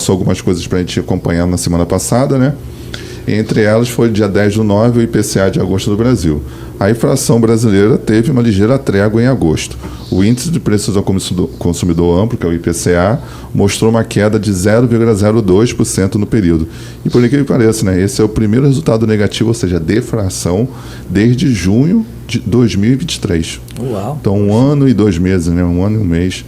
passou algumas coisas para a gente acompanhar na semana passada, né? Entre elas foi dia 10/9 o IPCA de agosto do Brasil. A inflação brasileira teve uma ligeira trégua em agosto. O Índice de Preços ao Consumidor Amplo, que é o IPCA, mostrou uma queda de 0,02% no período. E por incrível que pareça, né, esse é o primeiro resultado negativo, ou seja, deflação, desde junho de 2023. Uau. Então, 1 ano e 2 meses, né, 1 ano e 1 mês,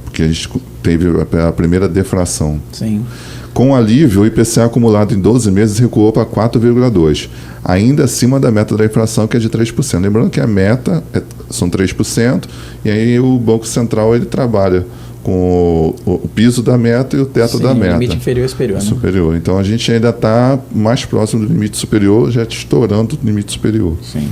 porque a gente teve a primeira deflação. Sim. Com alívio, o IPCA acumulado em 12 meses recuou para 4,2%, ainda acima da meta da inflação, que é de 3%. Lembrando que a meta são 3%, e aí o Banco Central ele trabalha com o piso da meta e o teto da meta. Limite inferior e superior. Superior. Né? Então a gente ainda está mais próximo do limite superior, já estourando o limite superior. Sim.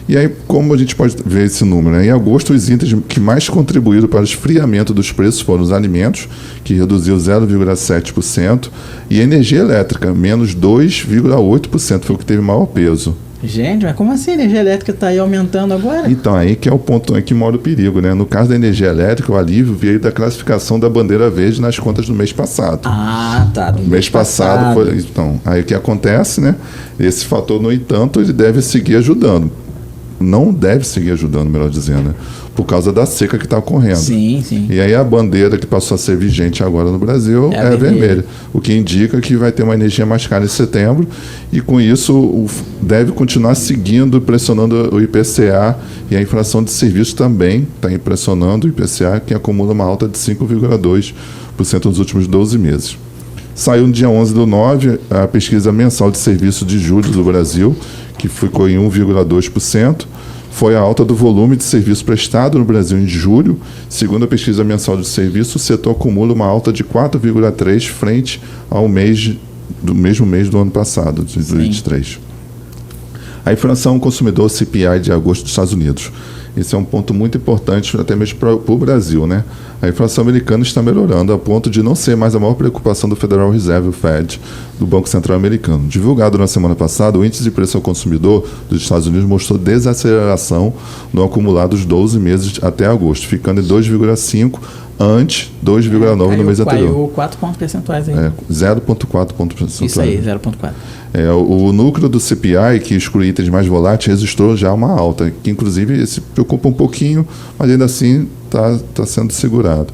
E aí, como a gente pode ver esse número? Né? Em agosto, os itens que mais contribuíram para o esfriamento dos preços foram os alimentos, que reduziu 0,7%, e a energia elétrica, menos 2,8%, foi o que teve maior peso. Gente, mas como assim a energia elétrica está aí aumentando agora? Então, aí que é o ponto em que mora o perigo, né? No caso da energia elétrica, o alívio veio da classificação da bandeira verde nas contas do mês passado. Ah, tá. Do mês passado foi. Então, aí o que acontece, né? Esse fator, no entanto, ele deve seguir ajudando. Não deve seguir ajudando, melhor dizendo, né? Por causa da seca que está ocorrendo. Sim, sim. E aí a bandeira que passou a ser vigente agora no Brasil é a vermelha, o que indica que vai ter uma energia mais cara em setembro, e com isso deve continuar seguindo, pressionando o IPCA, e a inflação de serviços também está impressionando o IPCA, que acumula uma alta de 5,2% nos últimos 12 meses. Saiu no dia 11/9 a pesquisa mensal de serviços de julho do Brasil, que ficou em 1,2%. Foi a alta do volume de serviço prestado no Brasil em julho. Segundo a pesquisa mensal de serviço, o setor acumula uma alta de 4,3% frente ao mesmo mês do ano passado, de 2023. A inflação consumidor CPI de agosto dos Estados Unidos. Esse é um ponto muito importante, até mesmo para o Brasil, né? A inflação americana está melhorando a ponto de não ser mais a maior preocupação do Federal Reserve, o Fed, do Banco Central americano. Divulgado na semana passada, o índice de preço ao consumidor dos Estados Unidos mostrou desaceleração no acumulado dos 12 meses até agosto, ficando em 2,5%, antes 2,9% no mês anterior. Caiu 4 pontos percentuais aí. 0,4 pontos percentuais. Isso aí, 0,4. O núcleo do CPI, que exclui itens mais voláteis, registrou já uma alta, que inclusive se preocupa um pouquinho, mas ainda assim está sendo segurado.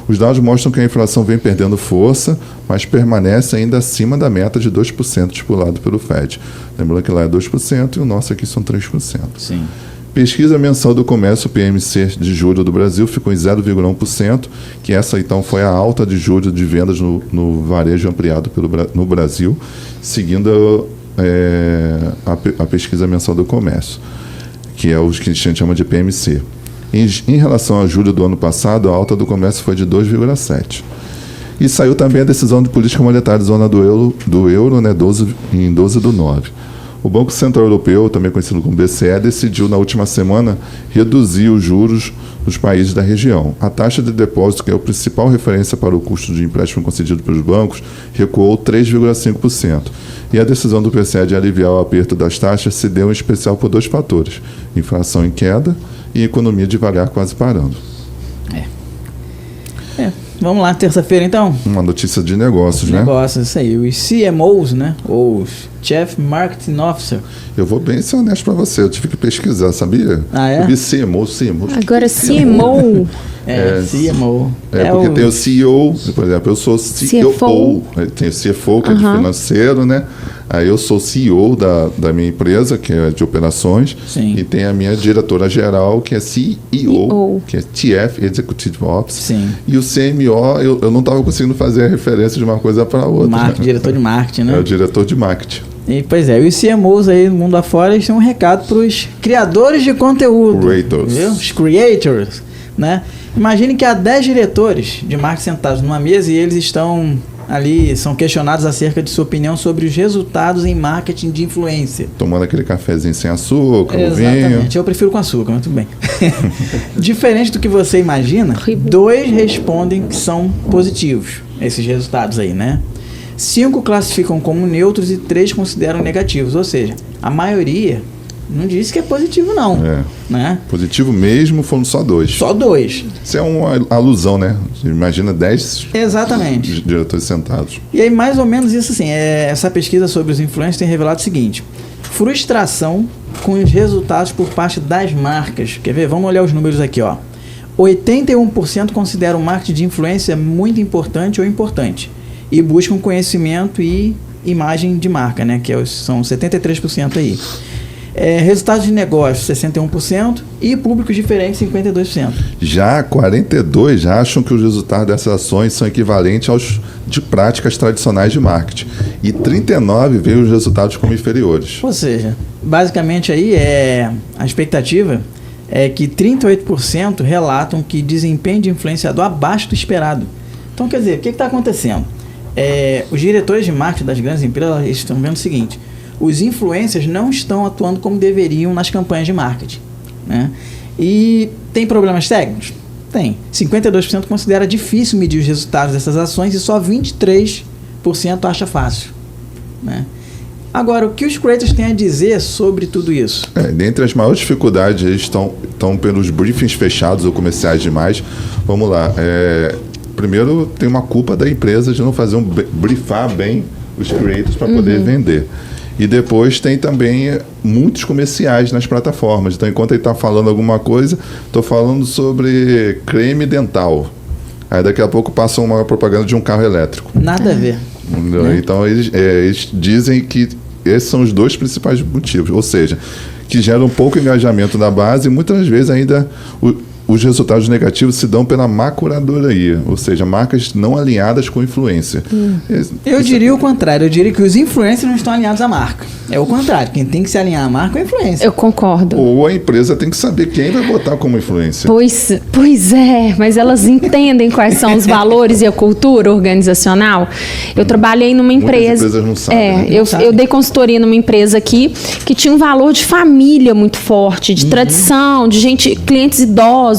Os dados mostram que a inflação vem perdendo força, mas permanece ainda acima da meta de 2% estipulado pelo FED. Lembrando que lá é 2% e o nosso aqui são 3%. Sim. Pesquisa mensal do comércio PMC de julho do Brasil ficou em 0,1%, que essa então foi a alta de julho de vendas no varejo ampliado no Brasil, seguindo a pesquisa mensal do comércio, que é o que a gente chama de PMC. Em relação a julho do ano passado, a alta do comércio foi de 2,7%. E saiu também a decisão de política monetária da zona do euro, né, em 12/9. O Banco Central Europeu, também conhecido como BCE, decidiu na última semana reduzir os juros dos países da região. A taxa de depósito, que é a principal referência para o custo de empréstimo concedido pelos bancos, recuou 3,5%. E a decisão do BCE de aliviar o aperto das taxas se deu em especial por 2 fatores: inflação em queda e economia devagar quase parando. Vamos lá, terça-feira então. Uma notícia de negócios, né? Negócios, isso aí. Os CMOs, né? Ou Chief Marketing Officer. Eu vou bem ser honesto para você, eu tive que pesquisar, sabia? Ah, é? Eu vi CMO. Agora CMO. CMO. Porque tem o CEO, por exemplo, eu sou CEO, CFO. tem o CFO, que é de financeiro, né? Aí eu sou CEO da minha empresa, que é de operações. Sim. E tem a minha diretora-geral, que é CEO, que é Chief Executive Officer. Sim. E o CMO, eu não estava conseguindo fazer a referência de uma coisa para outra. Diretor de marketing, né? É o diretor de marketing. E, pois é, os CMOs aí no mundo afora, eles têm um recado para os criadores de conteúdo. Creators. Viu? Os creators, né? Imagine que há 10 diretores de marketing sentados numa mesa e eles estão ali, são questionados acerca de sua opinião sobre os resultados em marketing de influência. Tomando aquele cafezinho sem açúcar, Exatamente, vinho. eu prefiro com açúcar, mas tudo bem. Diferente do que você imagina, 2 respondem que são positivos, esses resultados aí, né? 5 classificam como neutros e 3 consideram negativos, ou seja, a maioria Não disse que é positivo, não. Né? Positivo mesmo foram só 2. Só 2. Isso é uma alusão, né? Imagina 10 Exatamente. Diretores sentados. E aí, mais ou menos isso assim, essa pesquisa sobre os influencers tem revelado o seguinte: frustração com os resultados por parte das marcas. Quer ver? Vamos olhar os números aqui, ó. 81% consideram o marketing de influência muito importante ou importante e buscam conhecimento e imagem de marca, né? Que são 73% aí. Resultados de negócio, 61%, e públicos diferentes, 52%. Já 42% já acham que os resultados dessas ações são equivalentes aos de práticas tradicionais de marketing. E 39% veem os resultados como inferiores. Ou seja, basicamente aí a expectativa é que 38% relatam que desempenho de influenciador abaixo do esperado. Então, quer dizer, o que está acontecendo? Os diretores de marketing das grandes empresas estão vendo o seguinte: os influencers não estão atuando como deveriam nas campanhas de marketing, né? E tem problemas técnicos? Tem. 52% considera difícil medir os resultados dessas ações e só 23% acha fácil, né? Agora, o que os creators têm a dizer sobre tudo isso? Dentre as maiores dificuldades estão pelos briefings fechados ou comerciais demais. Vamos lá. Primeiro, tem uma culpa da empresa de não fazer briefar bem os creators para poder vender. E depois tem também muitos comerciais nas plataformas. Então, enquanto ele está falando alguma coisa, estou falando sobre creme dental. Aí daqui a pouco passa uma propaganda de um carro elétrico. Nada a ver. Então, eles dizem que esses são os 2 principais motivos. Ou seja, que geram pouco engajamento da base e muitas vezes ainda os resultados negativos se dão pela má curadoria, ou seja, marcas não alinhadas com influência. Eu diria o contrário, eu diria que os influencers não estão alinhados à marca. É o contrário, quem tem que se alinhar à marca é a influência. Eu concordo. Ou a empresa tem que saber quem vai botar como influência. Pois é, mas elas entendem quais são os valores e a cultura organizacional. Eu trabalhei numa empresa... Muitas empresas não sabem. Eu dei consultoria numa empresa aqui que tinha um valor de família muito forte, de tradição, de clientes idosos.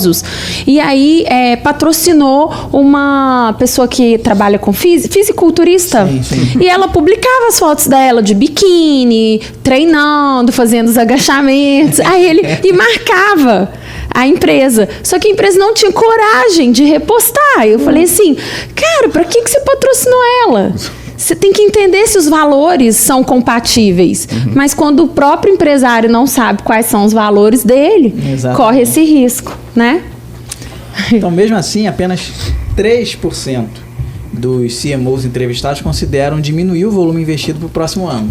E aí patrocinou uma pessoa que trabalha com fisiculturista. Sim. E ela publicava as fotos dela de biquíni, treinando, fazendo os agachamentos. Aí ele marcava a empresa. Só que a empresa não tinha coragem de repostar. Eu falei assim, cara, pra que você patrocinou ela? Você tem que entender se os valores são compatíveis. Mas quando o próprio empresário não sabe quais são os valores dele, corre esse risco, né? Então, mesmo assim, apenas 3% dos CMOs entrevistados consideram diminuir o volume investido para o próximo ano.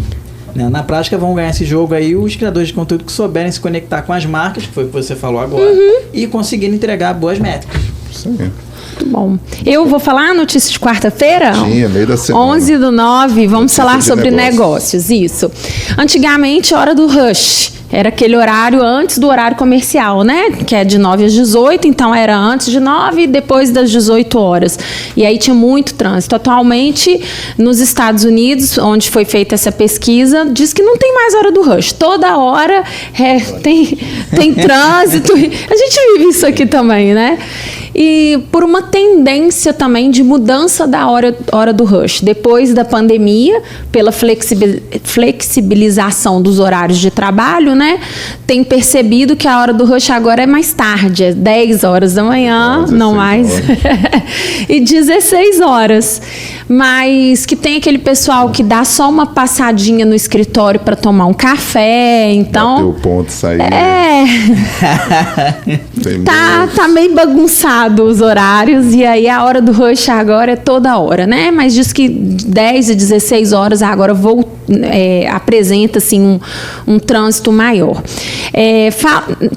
Na prática, vão ganhar esse jogo aí os criadores de conteúdo que souberem se conectar com as marcas, que foi o que você falou agora, e conseguirem entregar boas métricas. Sim. Muito bom. Eu vou falar a notícia de quarta-feira? Sim, é meio da semana. 11/9, vamos falar sobre negócios. Isso. Antigamente, hora do rush. Era aquele horário antes do horário comercial, né? Que é de 9 às 18, então era antes de 9 e depois das 18 horas. E aí tinha muito trânsito. Atualmente, nos Estados Unidos, onde foi feita essa pesquisa, diz que não tem mais hora do rush. Toda hora tem trânsito. A gente vive isso aqui também, né? E por uma tendência também de mudança da hora do rush. Depois da pandemia, pela flexibilização dos horários de trabalho, né? Tem percebido que a hora do rush agora é mais tarde, é 10 horas da manhã, não mais, e 16 horas. Mas que tem aquele pessoal que dá só uma passadinha no escritório para tomar um café, então... Bateu o ponto, sair. Tá meio bagunçado os horários, e aí a hora do rush agora é toda hora, né? Mas diz que 10 e 16 horas agora apresenta assim, um trânsito maior.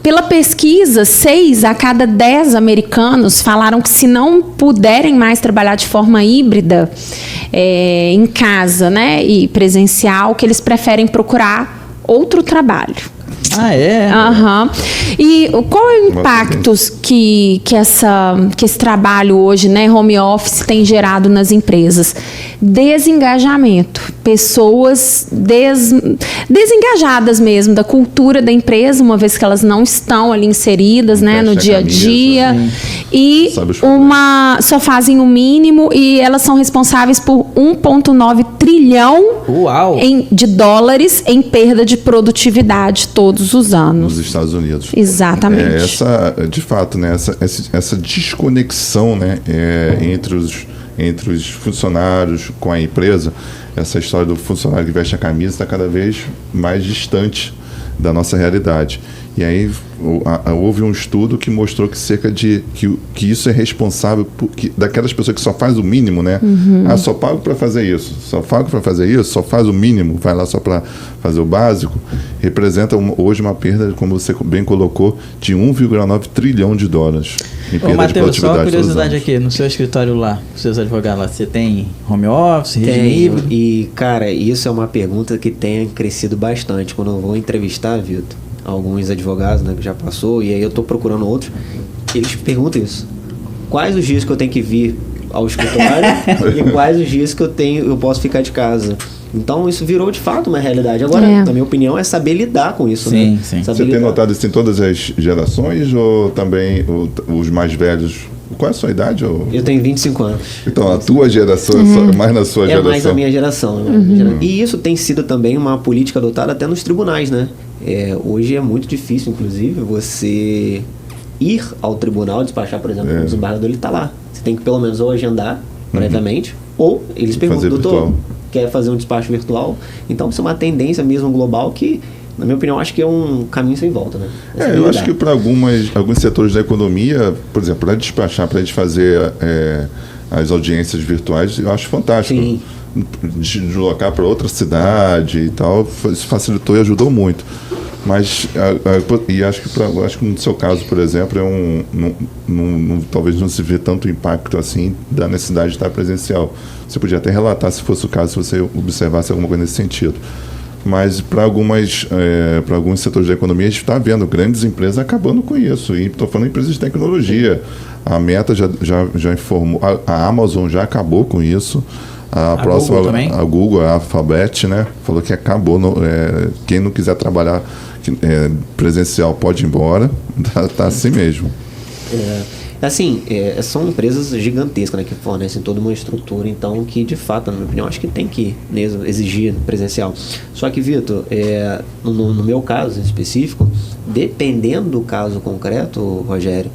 Pela pesquisa, 6 a cada 10 americanos falaram que se não puderem mais trabalhar de forma híbrida em casa, né, e presencial, que eles preferem procurar outro trabalho. Ah, é? E qual é o impacto que esse trabalho hoje, né, home office, tem gerado nas empresas? Desengajamento. pessoas desengajadas mesmo da cultura da empresa, uma vez que elas não estão ali inseridas, né, no dia a dia, e só fazem o mínimo, e elas são responsáveis por 1,9 trilhão de dólares em perda de produtividade todos os anos. Nos Estados Unidos. Exatamente. De fato, né, essa desconexão, né, entre os funcionários com a empresa, essa história do funcionário que veste a camisa está cada vez mais distante da nossa realidade. E aí houve um estudo que mostrou que que isso é responsável daquelas pessoas que só faz o mínimo, né? Só pago para fazer isso, só faz o mínimo, vai lá só para fazer o básico, representa hoje uma perda, como você bem colocou, de 1,9 trilhão de dólares em perda Mateus, de produtividade. só uma curiosidade aqui, no seu escritório lá, seus advogados lá, você tem home office, rede livre? E, cara, isso é uma pergunta que tem crescido bastante. Quando eu vou entrevistar, Vitor, alguns advogados, né, que já passou, e aí eu tô procurando outros, eles perguntam isso: quais os dias que eu tenho que vir ao escritório e quais os dias que eu posso ficar de casa. Então isso virou de fato uma realidade. Agora, na minha opinião, é saber lidar com isso, né? Sim. Você tem notado isso em todas as gerações ou também os mais velhos? Qual é a sua idade? Eu tenho 25 anos. Então, a tua geração é mais na sua geração. É mais a minha geração. E isso tem sido também uma política adotada até nos tribunais, né? Hoje é muito difícil, inclusive, você ir ao tribunal, despachar, por exemplo, o desembargador, ele está lá. Você tem que pelo menos ou agendar previamente, ou eles perguntam, doutor, quer fazer um despacho virtual? Então, isso é uma tendência mesmo global que, na minha opinião, acho que é um caminho sem volta, né? Eu acho que para alguns setores da economia, por exemplo, para despachar, para a gente fazer as audiências virtuais, eu acho fantástico. Sim. Deslocar para outra cidade e tal, isso facilitou e ajudou muito. Mas acho que no seu caso, por exemplo, talvez não se vê tanto impacto assim da necessidade de estar presencial. Você podia até relatar, se fosse o caso, se você observasse alguma coisa nesse sentido. Mas para alguns setores da economia, a gente está vendo grandes empresas acabando com isso. E estou falando de empresas de tecnologia. A Meta já informou, a Amazon já acabou com isso. A próxima, Google também? A Google, a Alphabet, né, falou que acabou. Quem não quiser trabalhar presencial pode ir embora. Tá assim mesmo. São empresas gigantescas, né, que fornecem toda uma estrutura, então, que de fato, na minha opinião, acho que tem que mesmo exigir presencial. Só que, Vitor, no meu caso em específico, dependendo do caso concreto, Rogério,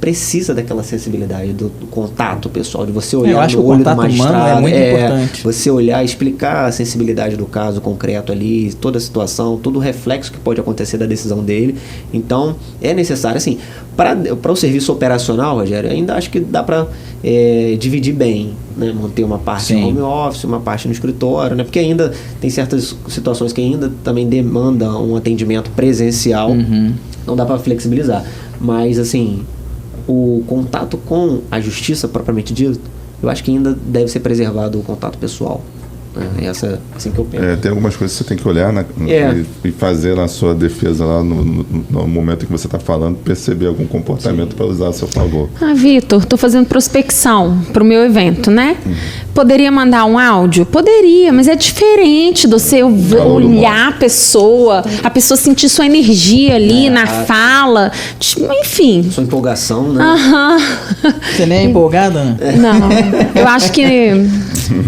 precisa daquela sensibilidade do contato pessoal, de você olhar no olho do magistrado, é muito importante. você olhar, explicar a sensibilidade do caso concreto ali, toda a situação, todo o reflexo que pode acontecer da decisão dele. Então, é necessário, assim, para o serviço operacional, Rogério, ainda acho que dá para dividir bem, né? Manter uma parte no home office, uma parte no escritório, né? Porque ainda tem certas situações que ainda também demandam um atendimento presencial, não dá para flexibilizar. Mas, assim, o contato com a justiça propriamente dito, eu acho que ainda deve ser preservado o contato pessoal. Essa assim que eu penso. Tem algumas coisas que você tem que olhar e fazer na sua defesa lá no momento em que você está falando, perceber algum comportamento para usar a seu favor. Vitor, estou fazendo prospecção para o meu evento, né? Poderia mandar um áudio? Poderia, mas é diferente de você olhar a pessoa sentir sua energia ali na fala, enfim. Sua empolgação, né? Você nem é empolgada, né? Não, eu acho que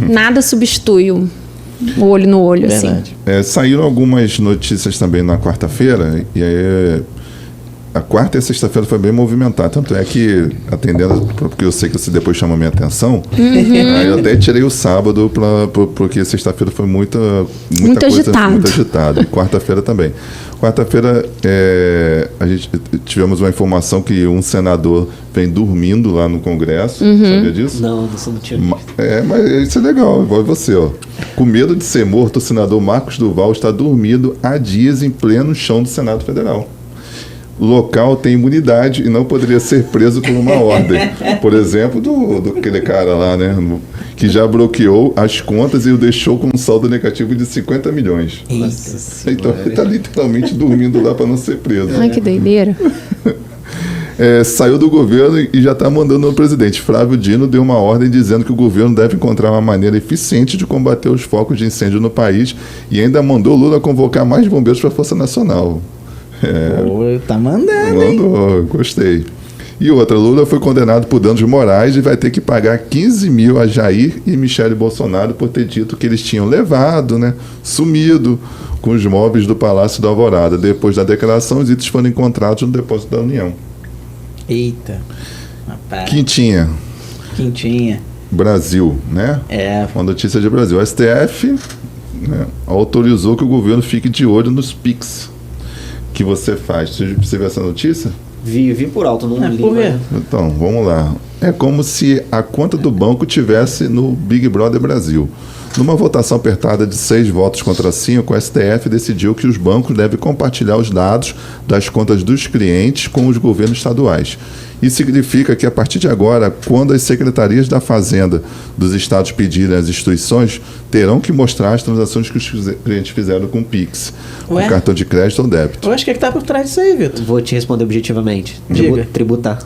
nada substitui o olho no olho. Verdade. Assim. Saíram algumas notícias também na quarta-feira, e aí a quarta e a sexta-feira foi bem movimentada, tanto é que, atendendo, porque eu sei que você depois chama a minha atenção, aí eu até tirei o sábado, porque sexta-feira foi muita coisa, muito agitada, e quarta-feira também. Quarta-feira, a gente tivemos uma informação que um senador vem dormindo lá no Congresso, sabia disso? Não, isso não tinha visto. Mas isso é legal, igual você, ó. Com medo de ser morto, o senador Marcos Duval está dormindo há dias em pleno chão do Senado Federal. O local tem imunidade e não poderia ser preso por uma ordem. Por exemplo, do aquele cara lá, né? Que já bloqueou as contas e o deixou com um saldo negativo de 50 milhões. Isso. Então ele está literalmente dormindo lá para não ser preso. Ai, que doideira. saiu do governo e já está mandando no presidente. Flávio Dino deu uma ordem dizendo que o governo deve encontrar uma maneira eficiente de combater os focos de incêndio no país e ainda mandou Lula convocar mais bombeiros para a Força Nacional. Tá mandando, hein? Mandou, gostei. E outra, Lula foi condenado por danos morais e vai ter que pagar 15 mil a Jair e Michele Bolsonaro por ter dito que eles tinham levado, sumido com os móveis do Palácio da Alvorada. Depois da declaração, os itens foram encontrados no depósito da União. Eita. Rapaz. Quintinha. Brasil, né? Uma notícia de Brasil. O STF autorizou que o governo fique de olho nos PIX que você faz. Você viu essa notícia? Vi por alto, não li. Por quê? Então, vamos lá. É como se a conta do banco tivesse no Big Brother Brasil. Numa votação apertada de 6 votos contra 5, o STF decidiu que os bancos devem compartilhar os dados das contas dos clientes com os governos estaduais. Isso significa que, a partir de agora, quando as secretarias da Fazenda dos estados pedirem às instituições, terão que mostrar as transações que os clientes fizeram com o Pix, com cartão de crédito ou débito. Eu acho que está por trás disso aí, Vitor. Vou te responder objetivamente. Diga. Tributar.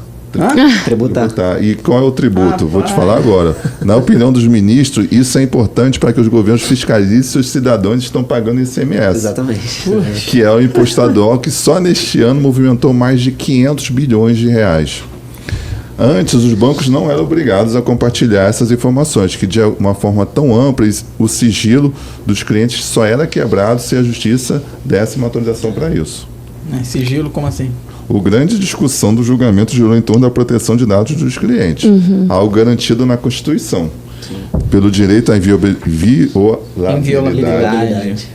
Tributar. E qual é o tributo? Vou te falar agora. Na opinião dos ministros, isso é importante para que os governos fiscalizem se os cidadãos estão pagando ICMS. Exatamente. Que é o imposto estadual que só neste ano movimentou mais de 500 bilhões de reais. Antes, os bancos não eram obrigados a compartilhar essas informações, que de uma forma tão ampla, o sigilo dos clientes só era quebrado se a justiça desse uma autorização para isso. Sigilo, como assim? A grande discussão do julgamento girou em torno da proteção de dados dos clientes, algo garantido na Constituição, pelo direito à inviolabilidade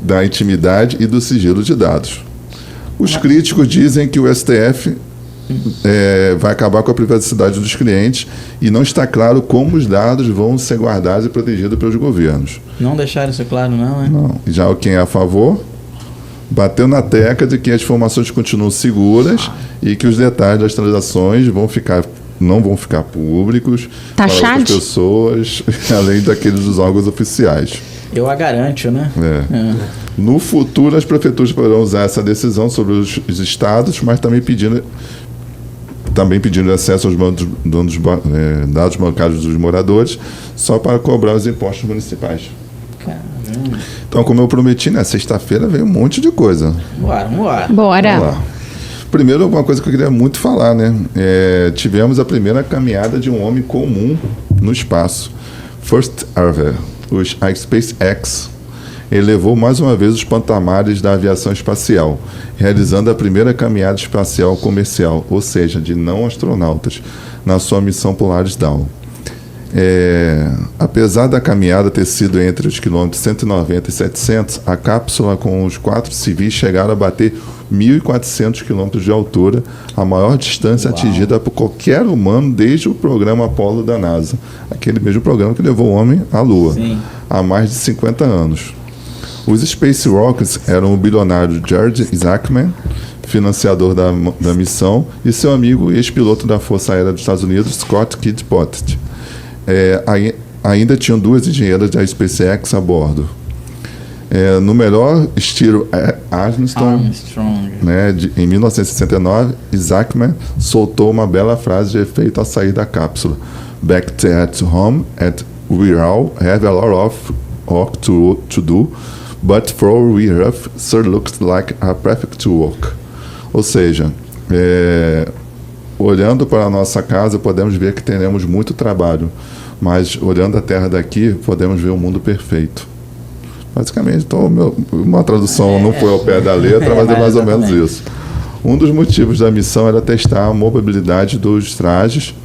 da intimidade e do sigilo de dados. Os críticos dizem que o STF vai acabar com a privacidade dos clientes e não está claro como os dados vão ser guardados e protegidos pelos governos. Não deixaram isso claro, não, né? Não. Já quem é a favor bateu na tecla de que as informações continuam seguras e que os detalhes das transações não vão ficar públicos para outras pessoas, além daqueles dos órgãos oficiais. Eu a garanto, né? No futuro, as prefeituras poderão usar essa decisão sobre os estados, mas também pedindo acesso aos dados bancários dos moradores, só para cobrar os impostos municipais. Caramba. Então, como eu prometi, sexta-feira veio um monte de coisa. Bora. Bora. Vamos lá. Primeiro, uma coisa que eu queria muito falar, tivemos a primeira caminhada de um homem comum no espaço. First ever, a SpaceX elevou mais uma vez os patamares da aviação espacial, realizando a primeira caminhada espacial comercial, ou seja, de não astronautas, na sua missão Polaris Dawn. Apesar da caminhada ter sido entre os quilômetros 190 e 700, a cápsula com os 4 civis chegaram a bater 1.400 quilômetros de altura, a maior distância atingida por qualquer humano desde o programa Apollo da NASA, aquele mesmo programa que levou o homem à Lua, há mais de 50 anos. Os Space Rockets eram o bilionário George Isaacman, financiador da missão, e seu amigo e ex-piloto da Força Aérea dos Estados Unidos, Scott Kidpotted. Ainda tinham 2 engenheiras da SpaceX a bordo. No melhor estilo Armstrong. Em 1969, Isaacman soltou uma bela frase de efeito ao sair da cápsula. Back at home, we all have a lot of work to do, but for we Earth, sure looks like a perfect work. Ou seja, olhando para a nossa casa, podemos ver que teremos muito trabalho, mas olhando a Terra daqui, podemos ver um mundo perfeito. Basicamente, então, uma tradução não foi ao pé da letra, mas é mais ou menos isso. Um dos motivos da missão era testar a mobilidade dos trajes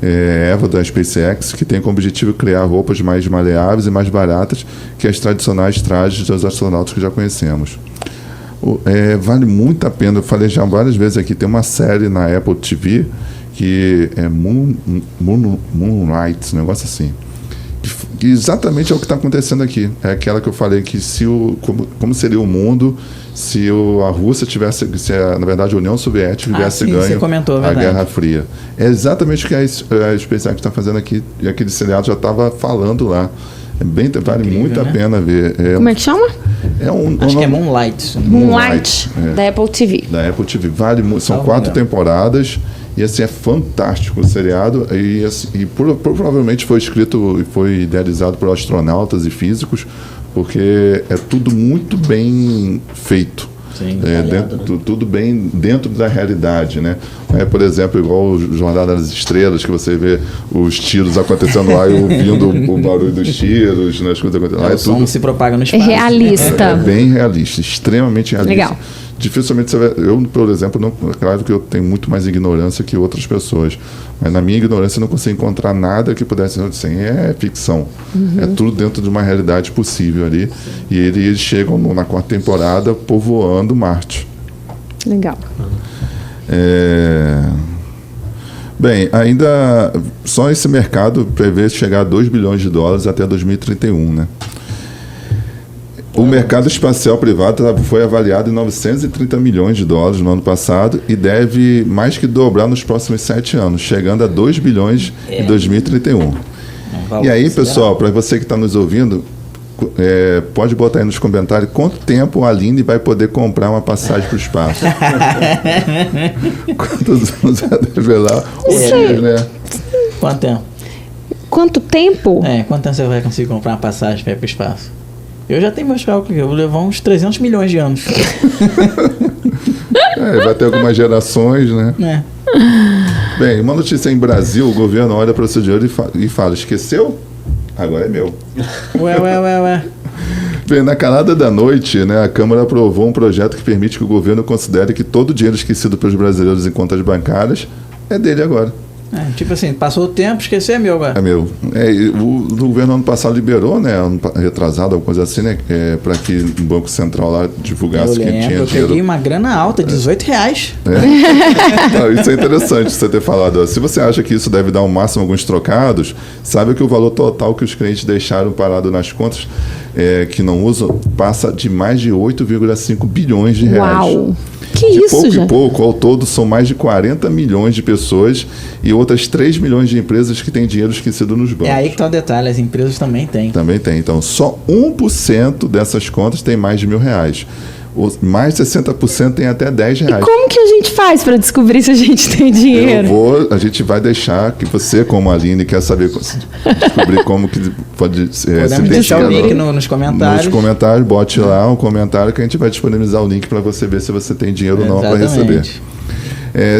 EVA da SpaceX, que tem como objetivo criar roupas mais maleáveis e mais baratas que as tradicionais trajes dos astronautas que já conhecemos. Vale muito a pena, eu falei já várias vezes aqui, tem uma série na Apple TV que é Moonlight, um negócio assim. Que exatamente é o que está acontecendo aqui. É aquela que eu falei que como seria o mundo se a Rússia tivesse, na verdade a União Soviética tivesse ganho a Guerra Fria. É exatamente o que a SpaceX está fazendo aqui, e aquele seriado já estava falando lá. Vale muito a pena ver. Como é que chama? Acho que é Moonlight. Moonlight, da Apple TV. Da Apple TV. São 4 temporadas. E assim, é fantástico o seriado. E, assim, provavelmente foi escrito e foi idealizado por astronautas e físicos, porque é tudo muito bem feito. Sim, tudo bem dentro da realidade, né? Por exemplo, igual o Jornada das Estrelas, que você vê os tiros acontecendo lá e ouvindo o barulho dos tiros, né? As coisas acontecendo lá. O som se propaga no espaço. É realista. É bem realista, extremamente realista. Legal. Dificilmente você vai... Eu, por exemplo, não, claro que eu tenho muito mais ignorância que outras pessoas, mas na minha ignorância eu não consigo encontrar nada que pudesse ser assim, é ficção. É tudo dentro de uma realidade possível ali. E eles chegam na 4ª temporada povoando Marte. Legal. Bem, ainda só esse mercado prevê chegar a $2 bilhões até 2031, né? O mercado espacial privado foi avaliado em $930 milhões no ano passado e deve mais que dobrar nos próximos 7 anos, chegando a $2 bilhões em 2031. E aí, pessoal, para você que está nos ouvindo, pode botar aí nos comentários quanto tempo a Aline vai poder comprar uma passagem para o espaço. Quantos anos vai revelar? Né? Quanto tempo? Quanto tempo? Quanto tempo você vai conseguir comprar uma passagem para ir para o espaço? Eu já tenho meus cálculos, eu vou levar uns 300 milhões de anos. Vai ter algumas gerações, né? Bem, uma notícia em Brasil, o governo olha para o seu dinheiro e fala, esqueceu? Agora é meu. Ué. Bem, na calada da noite, né, a Câmara aprovou um projeto que permite que o governo considere que todo o dinheiro esquecido pelos brasileiros em contas bancárias é dele agora. Tipo assim, passou o tempo, esqueceu, é meu agora. É meu. O governo ano passado liberou, né, ano retrasado, alguma coisa assim, né, para que o Banco Central lá divulgasse que tinha dinheiro. Eu peguei uma grana alta, R$18. Não, isso é interessante você ter falado. Se você acha que isso deve dar ao máximo alguns trocados, sabe que o valor total que os clientes deixaram parado nas contas, que não usam, passa de mais de 8,5 bilhões de reais. Uau! Que de isso, pouco já? em pouco, ao todo, são mais de 40 milhões de pessoas e outras 3 milhões de empresas que têm dinheiro esquecido nos bancos. É aí que está o detalhe, as empresas também têm. Também tem. Então, só 1% dessas contas tem mais de R$1.000. Mais 60% tem até R$10. E como que a gente faz para descobrir se a gente tem dinheiro? A gente vai deixar que você, como Aline, quer saber descobrir como que pode ser. Podemos deixar o link nos comentários. Nos comentários, bote lá um comentário que a gente vai disponibilizar o link para você ver se você tem dinheiro ou não para receber.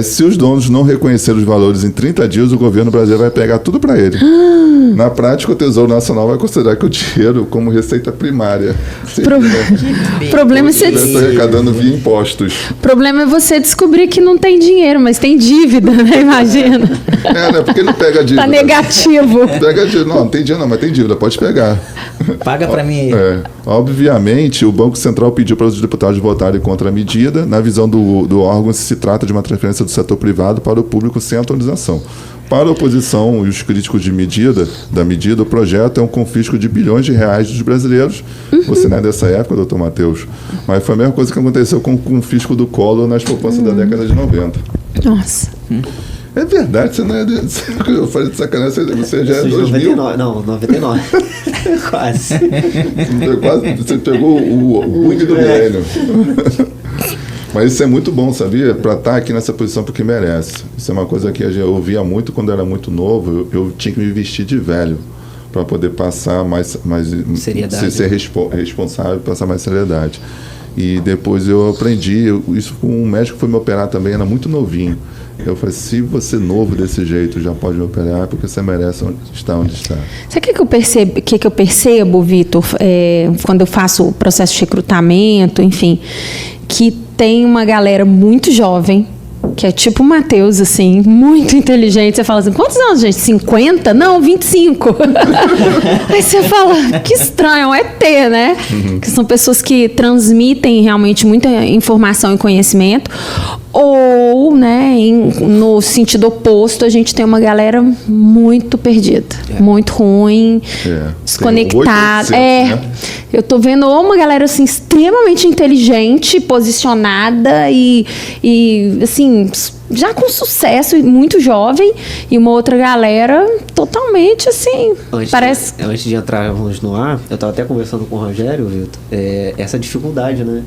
Se os donos não reconhecerem os valores em 30 dias, o governo brasileiro vai pegar tudo para ele. Na prática, o Tesouro Nacional vai considerar que o dinheiro como receita primária. Problema é você arrecadando via impostos. O problema é você descobrir que não tem dinheiro, mas tem dívida, né? Imagina. Né? Porque ele pega dívida. Tá negativo. Pega dívida. Não tem dinheiro não, mas tem dívida, pode pegar. Paga para mim aí. Obviamente, o Banco Central pediu para os deputados votarem contra a medida. Na visão do órgão, se trata de uma transferência do setor privado para o público sem autorização. Para a oposição e os críticos da medida, o projeto é um confisco de bilhões de reais dos brasileiros. Você não é dessa época, doutor Matheus, mas foi a mesma coisa que aconteceu com o confisco do Collor nas poupanças da década de 90. Nossa. É verdade, você não é... Eu falei de sacanagem, você já é 2000. 99, não, 99. Quase. Você pegou o bug do milênio. Mas isso é muito bom, sabia? Para estar aqui nessa posição porque merece. Isso é uma coisa que eu ouvia muito quando eu era muito novo. Eu tinha que me vestir de velho para poder passar mais seriedade. Ser responsável, passar mais seriedade. E depois eu aprendi, isso com um médico que foi me operar também, era muito novinho. Eu falei, se você novo desse jeito já pode me operar, porque você merece estar onde está. Sabe o que eu percebo, Vitor, quando eu faço o processo de recrutamento, enfim, que tem uma galera muito jovem, que é tipo o Matheus, assim, muito inteligente. Você fala assim, quantos anos, gente? 50? Não, 25. Aí você fala, que estranho, é um ET, né? Que são pessoas que transmitem realmente muita informação e conhecimento. Ou, né, no sentido oposto, a gente tem uma galera muito perdida, muito ruim, desconectada. Né? Eu tô vendo uma galera assim extremamente inteligente, posicionada e assim, já com sucesso e muito jovem, e uma outra galera totalmente assim, Antes de entrarmos no ar, eu estava até conversando com o Rogério, Vitor, essa dificuldade, né,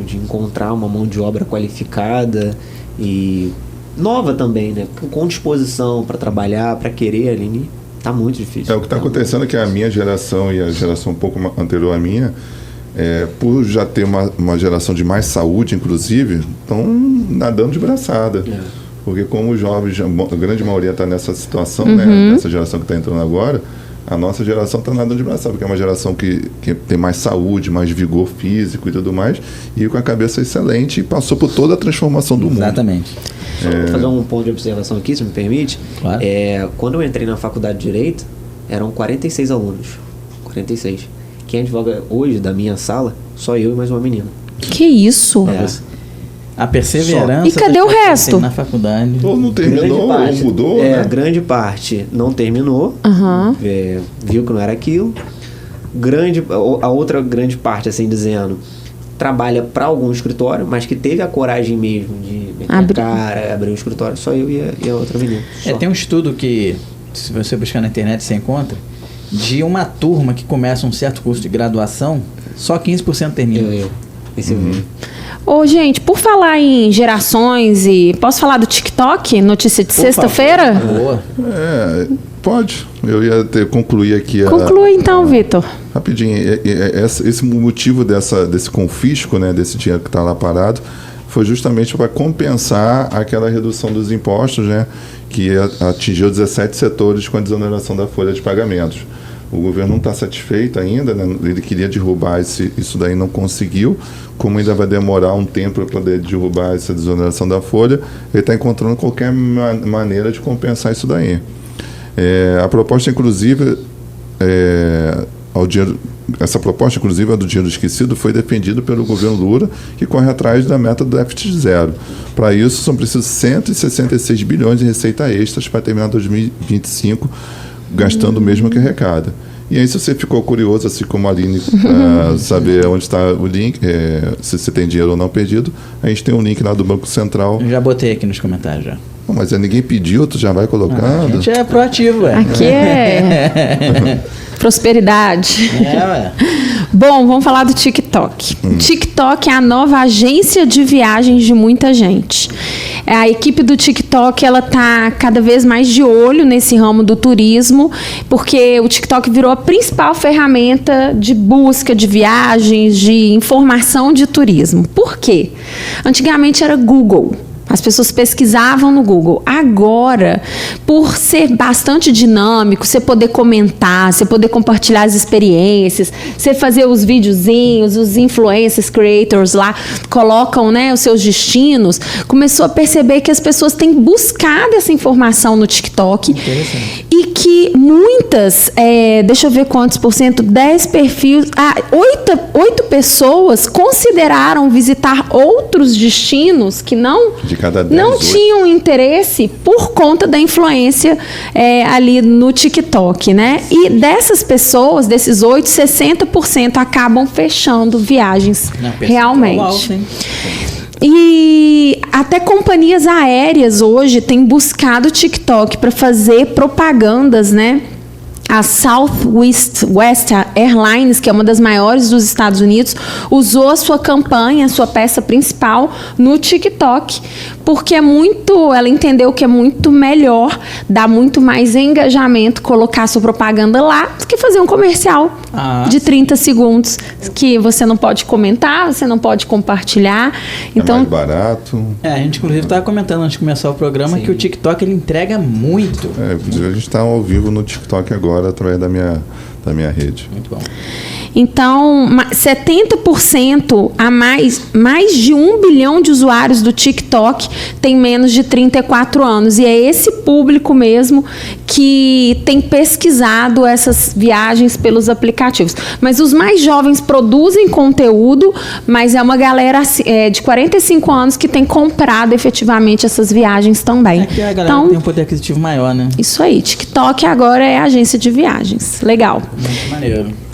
de encontrar uma mão de obra qualificada e nova também, né, com disposição para trabalhar, para querer, Aline, tá muito difícil. O que está acontecendo é que a minha geração e a geração um pouco anterior à minha, por já ter uma geração de mais saúde, inclusive, estão nadando de braçada. Porque como os jovens, a grande maioria está nessa situação, né, nessa geração que está entrando agora, a nossa geração está nadando de braçada, porque é uma geração que tem mais saúde, mais vigor físico e tudo mais, e com a cabeça excelente, e passou por toda a transformação do mundo. Exatamente. Vou fazer um ponto de observação aqui, se me permite. Claro. Quando eu entrei na faculdade de Direito, eram 46 alunos. 46. Quem advoga hoje da minha sala, só eu e mais uma menina. Que isso? A perseverança. E cadê o resto? Na faculdade. Ou não terminou, ou mudou, né? Grande parte não terminou, viu que não era aquilo. A outra grande parte, assim dizendo, trabalha para algum escritório, mas que teve a coragem mesmo de meter abrir um escritório, só eu e a outra menina. Tem um estudo que, se você buscar na internet, você encontra, de uma turma que começa um certo curso de graduação, só 15% termina. Ô, gente, por falar em gerações, posso falar do TikTok? Notícia de sexta-feira? Boa. Pode. Eu ia concluir aqui. Conclui então, Vitor. Rapidinho. Esse motivo desse confisco, né, desse dinheiro que está lá parado, foi justamente para compensar aquela redução dos impostos, né, que atingiu 17 setores com a desoneração da folha de pagamentos. O governo não está satisfeito ainda, né? Ele queria derrubar isso daí, não conseguiu. Como ainda vai demorar um tempo para poder derrubar essa desoneração da folha, ele está encontrando qualquer maneira de compensar isso daí. A proposta, inclusive, essa proposta, inclusive, a do dinheiro esquecido, foi defendida pelo governo Lula, que corre atrás da meta do déficit zero. Para isso, são precisos 166 bilhões de receita extras para terminar 2025, gastando o mesmo que arrecada. E aí, se você ficou curioso, assim como a Aline, para saber onde está o link, se você tem dinheiro ou não perdido, a gente tem um link lá do Banco Central. Eu já botei aqui nos comentários já. Mas ninguém pediu, tu já vai colocando? A gente é proativo, Aqui é prosperidade. Bom, vamos falar do TikTok. TikTok é a nova agência de viagens de muita gente. A equipe do TikTok, ela tá cada vez mais de olho nesse ramo do turismo, porque o TikTok virou a principal ferramenta de busca de viagens, de informação de turismo. Por quê? Antigamente era Google. As pessoas pesquisavam no Google. Agora, por ser bastante dinâmico, você poder comentar, você poder compartilhar as experiências, você fazer os videozinhos, os influencers, creators lá, colocam, né, os seus destinos, começou a perceber que as pessoas têm buscado essa informação no TikTok e que muitas, deixa eu ver quantos por cento, 10 perfis, 8 pessoas consideraram visitar outros destinos que não tinham interesse por conta da influência ali no TikTok, né? E dessas pessoas, desses 8, 60% acabam fechando viagens realmente. E até companhias aéreas hoje têm buscado o TikTok para fazer propagandas, né? A Southwest Airlines, que é uma das maiores dos Estados Unidos, usou a sua campanha, a sua peça principal no TikTok, porque ela entendeu que é muito melhor, dá muito mais engajamento colocar a sua propaganda lá do que fazer um comercial de 30 segundos, que você não pode comentar, você não pode compartilhar. Então, mais barato. A gente, inclusive, estava comentando antes de começar o programa que o TikTok ele entrega muito. Inclusive, a gente está ao vivo no TikTok agora, através da minha rede. Muito bom. Então, 70% a mais de 1 bilhão de usuários do TikTok tem menos de 34 anos. E é esse público mesmo que tem pesquisado essas viagens pelos aplicativos. Mas os mais jovens produzem conteúdo, mas é uma galera de 45 anos que tem comprado efetivamente essas viagens também. Que a galera tem um poder aquisitivo maior, né? Isso aí. TikTok agora é agência de viagens. Legal. Muito maneiro.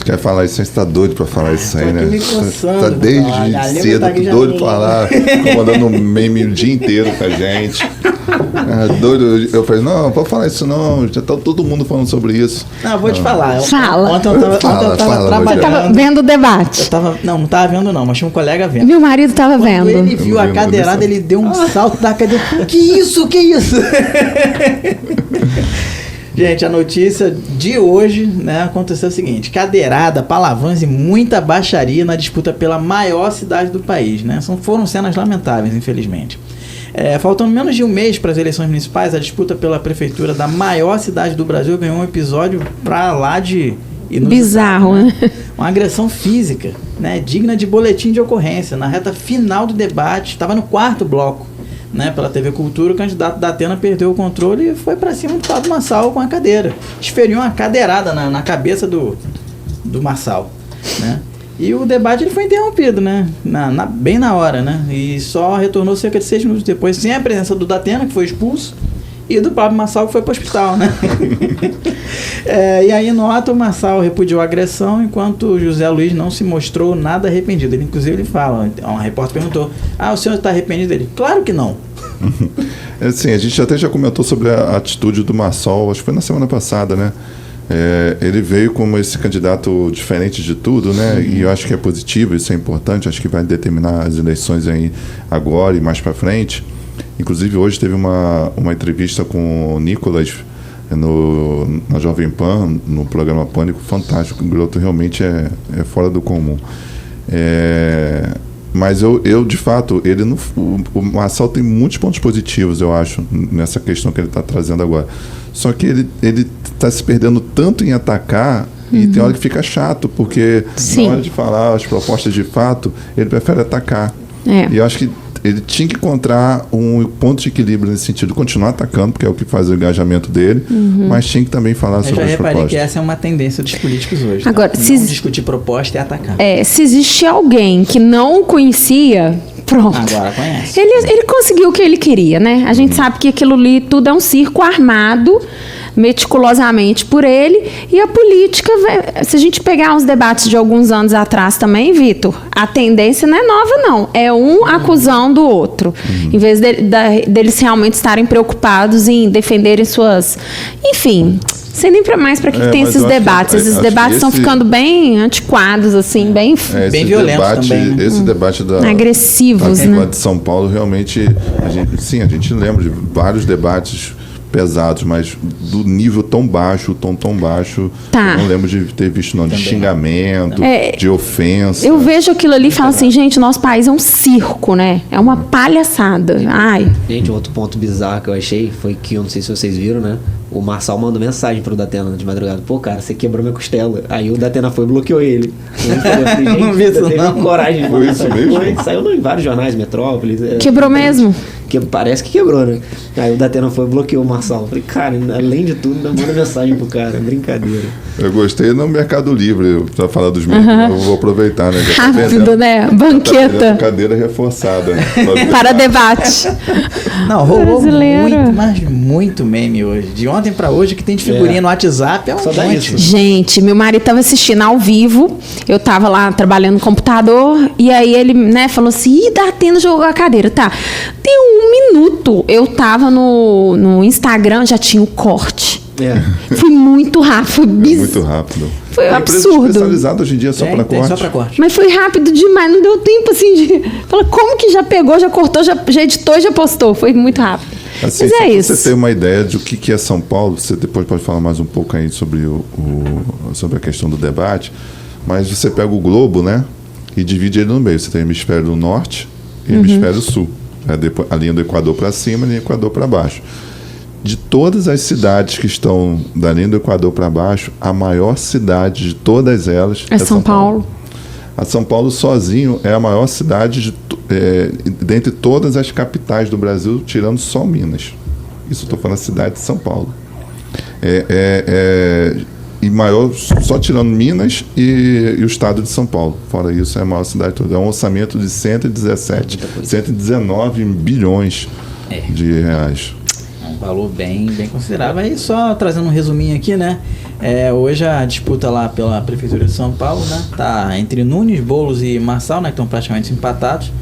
quer falar isso, você está doido para falar isso aí, né? Me coçando, tá desde cedo tá doido para falar, mandando meme o dia inteiro pra gente. Doido, eu falei, não pode falar isso não, já tá todo mundo falando sobre isso. Não, vou te falar. Fala. Ontem eu tava trabalhando. Você tava vendo o debate? Não tava vendo não, mas tinha um colega vendo. Meu marido tava vendo. Quando ele viu a cadeirada, ele deu um salto da cadeira. Que isso? Gente, a notícia de hoje, né, aconteceu o seguinte: cadeirada, palavrões e muita baixaria na disputa pela maior cidade do país, né? Foram cenas lamentáveis, infelizmente. Faltando menos de um mês para as eleições municipais, a disputa pela prefeitura da maior cidade do Brasil ganhou um episódio pra lá de bizarro, né? Uma agressão física, né, digna de boletim de ocorrência. Na reta final do debate, estava no quarto bloco, né, pela TV Cultura, o candidato da Atena perdeu o controle e foi para cima do Pablo Marçal com a cadeira. Esferiu uma cadeirada na cabeça do Marçal, né? E o debate ele foi interrompido, né? Bem na hora, né? E só retornou cerca de 6 minutos depois, sem a presença do Datena, que foi expulso, e do Pablo Marçal, que foi para o hospital, né? E aí, no ato, o Marçal repudiou a agressão, enquanto o José Luiz não se mostrou nada arrependido. Ele, inclusive, ele fala, uma repórter perguntou, o senhor está arrependido? Ele, claro que não. Assim, a gente até já comentou sobre a atitude do Marçal, acho que foi na semana passada, né? Ele veio como esse candidato diferente de tudo, né? E eu acho que é positivo, isso é importante, acho que vai determinar as eleições aí agora e mais para frente. Inclusive hoje teve uma entrevista com o Nicolas na Jovem Pan, no programa Pânico, fantástico. O garoto realmente é fora do comum. Mas eu de fato, o Marçal tem muitos pontos positivos, eu acho, nessa questão que ele está trazendo agora. Só que ele está se perdendo tanto em atacar, e tem hora que fica chato, porque na hora de falar as propostas de fato, ele prefere atacar. E eu acho que ele tinha que encontrar um ponto de equilíbrio nesse sentido, continuar atacando, porque é o que faz o engajamento dele, mas tinha que também falar sobre as propostas. Eu já reparei que essa é uma tendência dos políticos hoje. Agora, não discutir proposta e atacar. Se existe alguém que não conhecia, pronto. Agora conhece. Ele conseguiu o que ele queria, né? A gente sabe que aquilo ali tudo é um circo armado, meticulosamente por ele, e a política, se a gente pegar uns debates de alguns anos atrás também, Vitor, a tendência não é nova não, é um acusando o outro, em vez deles realmente estarem preocupados em defenderem suas, enfim, sei nem mais para que tem esses debates. Esses debates estão ficando bem antiquados, assim, bem violentos também. Né? Esse debate agressivos, né? De São Paulo, realmente, a gente lembra de vários debates pesados, mas do nível tão baixo, tom tão baixo, eu não lembro de ter visto não, de xingamento, de ofensa. Eu vejo aquilo ali e falo assim, gente, nosso país é um circo, né? É uma palhaçada. Ai. Gente, outro ponto bizarro que eu achei foi que, eu não sei se vocês viram, né? O Marçal mandou mensagem pro Datena de madrugada. Pô, cara, você quebrou minha costela. Aí o Datena foi e bloqueou ele. Ele falou assim, gente, não vi isso não. Coragem de foi isso mesmo? Saiu em vários jornais, Metrópolis. Quebrou mesmo? Parece que quebrou, né? Aí o Datena foi e bloqueou o Marçal. Eu falei, cara, além de tudo, ainda manda mensagem pro cara. Brincadeira. Eu gostei no Mercado Livre, pra falar dos meus. Eu vou aproveitar, né? Rápido, né? Banqueta. Cadeira reforçada. Para debate. Não, rolou muito, mas muito meme hoje. De ontem pra hoje, que tem de figurinha no WhatsApp, é um monte. Gente, meu marido tava assistindo ao vivo, eu tava lá trabalhando no computador, e aí ele, né, falou assim, Datena jogou a cadeira, tá. Deu 1 minuto, eu tava no Instagram, já tinha o corte. Foi muito rápido, foi muito rápido. Foi absurdo. Especializado hoje em dia só para corte. Só pra corte. Mas foi rápido demais, não deu tempo assim de falar como que já pegou, já cortou, já editou, já postou. Foi muito rápido. Assim, mas é isso. Você tem uma ideia de o que é São Paulo, você depois pode falar mais um pouco aí sobre, sobre a questão do debate, mas você pega o globo, né, e divide ele no meio. Você tem o hemisfério norte e o hemisfério sul. A linha do Equador para cima e a linha do Equador para baixo. De todas as cidades que estão da linha do Equador para baixo, a maior cidade de todas elas é São Paulo. A São Paulo sozinho é a maior cidade dentre todas as capitais do Brasil, tirando só Minas. Isso eu estou falando da cidade de São Paulo. E maior, só tirando Minas e o estado de São Paulo. Fora isso, é a maior cidade toda. É um orçamento de 119 bilhões de reais. Um valor bem considerável. Aí só trazendo um resuminho aqui, né? Hoje a disputa lá pela Prefeitura de São Paulo, né? Tá entre Nunes, Boulos e Marçal, né? Que estão praticamente empatados.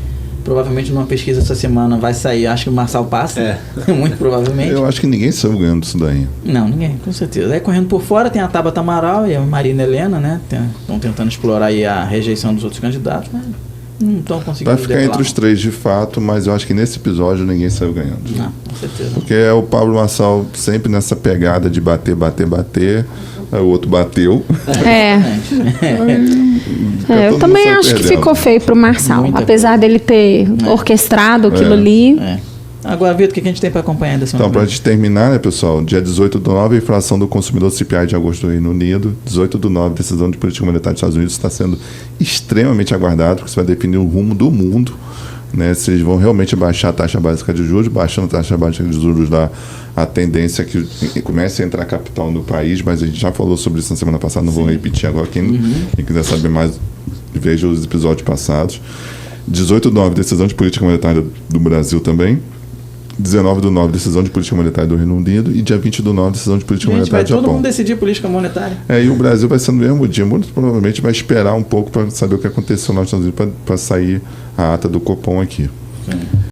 Provavelmente numa pesquisa essa semana vai sair, acho que o Marçal passa, muito provavelmente. Eu acho que ninguém saiu ganhando disso daí. Não, ninguém, com certeza. Aí correndo por fora tem a Tabata Amaral e a Marina Helena, né? Estão tentando explorar aí a rejeição dos outros candidatos, mas não estão conseguindo. Vai ficar entre os três de fato, mas eu acho que nesse episódio ninguém saiu ganhando. Não, com certeza. Porque é o Pablo Marçal sempre nessa pegada de bater. Aí o outro bateu. Eu também acho que ficou feio pro Marçal, apesar dele ter orquestrado aquilo ali. Agora, Vitor, o que a gente tem para acompanhar dessa Então, para a gente terminar, né, pessoal? Dia 18/9, a inflação do consumidor CPI de agosto do Reino Unido. 18/9, decisão de política monetária dos Estados Unidos está sendo extremamente aguardado, porque isso vai definir o rumo do mundo. Né, se eles vão realmente baixar a taxa básica de juros. Baixando a taxa básica de juros, a tendência é que comece a entrar capital no país, mas a gente já falou sobre isso na semana passada, não vou repetir agora. Quem quiser saber mais, veja os episódios passados. 18/9, decisão de política monetária do Brasil também. 19/9, decisão de política monetária do Reino Unido. E dia 20/9, decisão de política monetária do Japão. Vai todo mundo decidir política monetária. E o Brasil vai ser no mesmo dia. Muito provavelmente vai esperar um pouco para saber o que aconteceu nos Estados Unidos para sair a ata do Copom aqui. Sim.